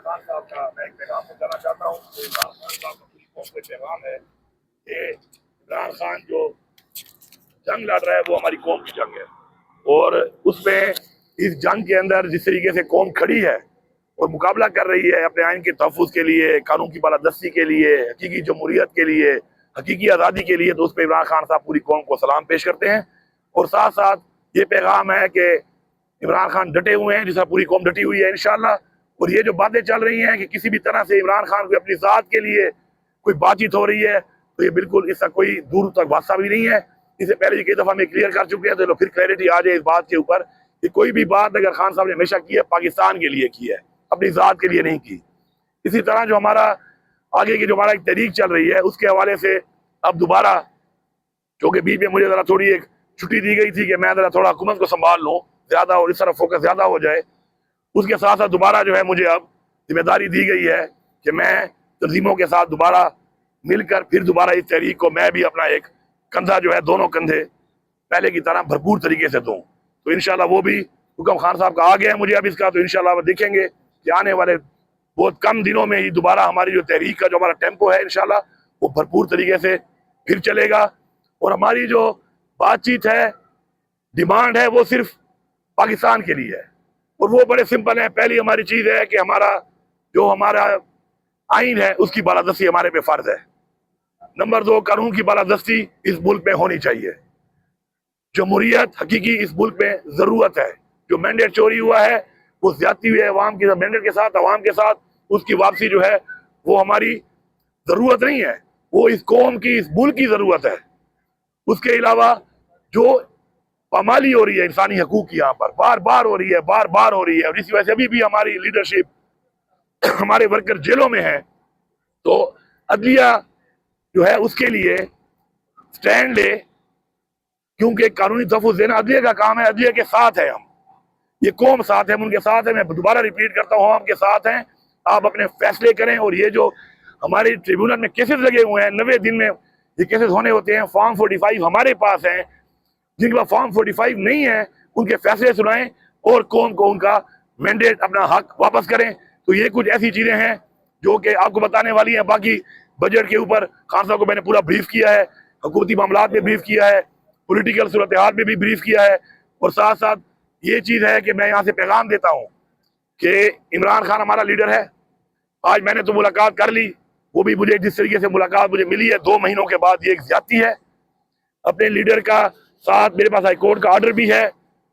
खान साहब का मैं एक पैगाम पहुंचाना चाहता हूँ। इमरान खान साहब का पूरी कौम को पैगाम है कि इमरान खान जो जंग लड़ रहा है वो हमारी कौम की जंग है, और उसमें इस जंग के अंदर जिस तरीके से कौम खड़ी है और मुकाबला कर रही है अपने आइन के तहफ़्फ़ुज़ के लिए, कानून की बालादस्ती के लिए, हकीकी जमहूरियत के लिए, हकीकी आज़ादी के लिए, तो उस पर इमरान खान साहब पूरी कौम को सलाम पेश करते हैं। और साथ साथ ये पैगाम है कि इमरान खान डटे हुए हैं, जिसका पूरी कौम डटी हुई है इंशाअल्लाह। और ये जो बातें चल रही हैं कि किसी भी तरह से इमरान खान को अपनी ज़ात के लिए कोई बातचीत हो रही है, तो ये बिल्कुल इसका कोई दूर तक वास्ता भी नहीं है। इससे पहले भी कई दफ़ा हमें क्लियर कर चुके हैं, तो फिर क्लैरिटी आ जाए इस बात के ऊपर कि कोई भी बात अगर खान साहब ने हमेशा की है, पाकिस्तान के लिए की है, अपनी ज़ात के लिए नहीं की। इसी तरह जो हमारा आगे की जो हमारा एक तहरीक चल रही है, उसके हवाले से अब दोबारा, क्योंकि बीच में मुझे ज़रा थोड़ी एक छुट्टी दी गई थी कि मैं ज़रा थोड़ा हुकूमत को संभाल लूँ ज़्यादा और इस तरह फोकस ज़्यादा हो जाए, उसके साथ साथ दोबारा जो है मुझे अब जिम्मेदारी दी गई है कि मैं तंजीमों के साथ दोबारा मिलकर फिर दोबारा इस तहरीक को मैं भी अपना एक कंधा जो है, दोनों कंधे पहले की तरह भरपूर तरीके से दूँ। तो इंशाल्लाह वो भी हुक्म खान साहब का आ गया है मुझे अब इसका, तो इंशाल्लाह देखेंगे कि आने वाले बहुत कम दिनों में ही दोबारा हमारी जो तहरीक का जो हमारा टेम्पो है इंशाल्लाह वो भरपूर तरीके से फिर चलेगा। और हमारी जो बातचीत है, डिमांड है, वो सिर्फ पाकिस्तान के लिए है, और वो बड़े सिंपल है। पहली हमारी चीज़ है कि हमारा आइन है उसकी बालादस्ती हमारे पे फर्ज है। नंबर 2, कानून की बालादस्ती इस मुल्क में होनी चाहिए। जमहूरियत हकीकी इस मुल्क में ज़रूरत है। जो मैंडेट चोरी हुआ है, वो ज्यादती हुई है अवाम के मैंडेट के साथ, अवाम के साथ, उसकी वापसी जो है वो हमारी ज़रूरत नहीं है, वो इस कौम की, इस मुल्क की ज़रूरत है। उसके अलावा जो पामाली हो रही है इंसानी हकूक की, यहाँ पर बार बार हो रही है, बार बार हो रही है, और इसी वजह से अभी भी हमारी लीडरशिप हमारे वर्कर जेलों में है। तो अदलिया जो है उसके लिए स्टैंड ले, क्योंकि कानूनी तहफ़्फ़ुज़ देना अदलिया का काम है। अदलिया के साथ है हम, ये कौम साथ है, हम उनके साथ है। मैं दोबारा रिपीट करता हूँ, हम आपके साथ हैं। आप अपने फैसले करें। और ये जो हमारे ट्रिब्यूनल में केसेस लगे हुए हैं, 90 दिन में ये केसेस होने होते हैं। फॉर्म 45 हमारे पास हैं, जिनके पास फॉर्म 45 नहीं है उनके फैसले सुनाएं और कौम को उनका मैंडेट, अपना हक वापस करें। तो ये कुछ ऐसी चीज़ें हैं जो कि आपको बताने वाली हैं। बाकी बजट के ऊपर खान साहब को मैंने पूरा ब्रीफ किया है, हुकूमती मामलात में ब्रीफ किया है, पॉलिटिकल सूरत हाल में भी ब्रीफ किया है। और साथ साथ ये चीज़ है कि मैं यहाँ से पैगाम देता हूँ कि इमरान खान हमारा लीडर है। आज मैंने तो मुलाकात कर ली, वो भी मुझे जिस तरीके से मुलाकात मुझे मिली है 2 महीनों के बाद, ये एक ज्यादती है। अपने लीडर का साथ, मेरे पास हाई कोर्ट का ऑर्डर भी है,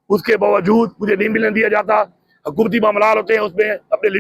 उसके बावजूद मुझे नहीं मिलने दिया जाता। हुकूमती मामला होते हैं उसमें अपने लीडर